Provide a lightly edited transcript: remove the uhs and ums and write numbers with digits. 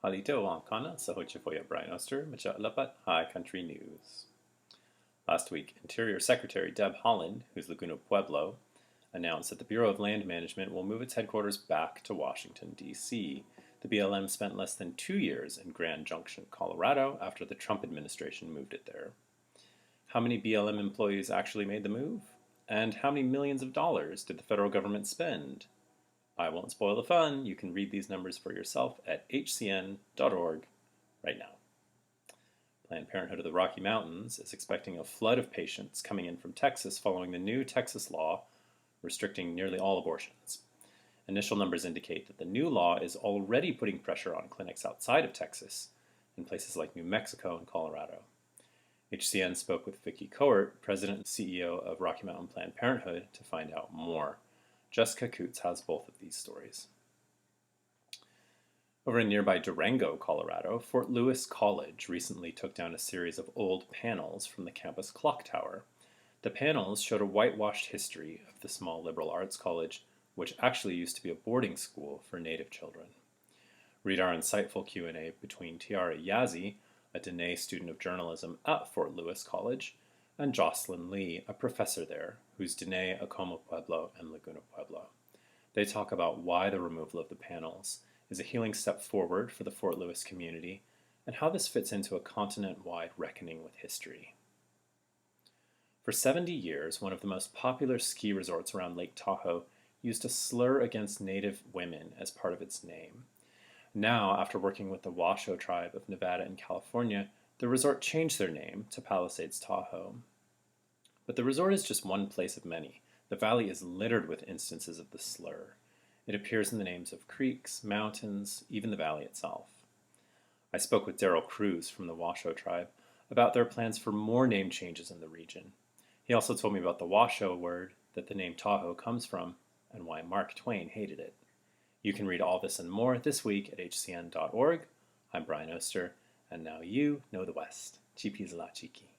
Halito ang kana sa Hochifoya Brian Oaster, Lapat High Country News. Last week, Interior Secretary Deb Haaland, who's Laguna Pueblo, announced that the Bureau of Land Management will move its headquarters back to Washington, D.C. The BLM spent less than 2 years in Grand Junction, Colorado, after the Trump administration moved it there. How many BLM employees actually made the move? And how many millions of dollars did the federal government spend? I won't spoil the fun. You can read these numbers for yourself at hcn.org right now. Planned Parenthood of the Rocky Mountains is expecting a flood of patients coming in from Texas following the new Texas law restricting nearly all abortions. Initial numbers indicate that the new law is already putting pressure on clinics outside of Texas, in places like New Mexico and Colorado. HCN spoke with Vicki Coert, President and CEO of Rocky Mountain Planned Parenthood, to find out more. Jessica Coots has both of these stories. Over in nearby Durango, Colorado, Fort Lewis College recently took down a series of old panels from the campus clock tower. The panels showed a whitewashed history of the small liberal arts college, which actually used to be a boarding school for Native children. Read our insightful Q&A between Tiara Yazzie, a Dene student of journalism at Fort Lewis College, and Jocelyn Lee, a professor there, who's Dene, Acoma Pueblo, and Laguna Pueblo. They talk about why the removal of the panels is a healing step forward for the Fort Lewis community, and how this fits into a continent-wide reckoning with history. For 70 years, one of the most popular ski resorts around Lake Tahoe used a slur against Native women as part of its name. Now, after working with the Washoe Tribe of Nevada and California, the resort changed their name to Palisades Tahoe. But the resort is just one place of many. The valley is littered with instances of the slur. It appears in the names of creeks, mountains, even the valley itself. I spoke with Daryl Cruz from the Washoe Tribe about their plans for more name changes in the region. He also told me about the Washoe word that the name Tahoe comes from and why Mark Twain hated it. You can read all this and more this week at hcn.org. I'm Brian Oaster, and now you know the West. Chipizla Chiki.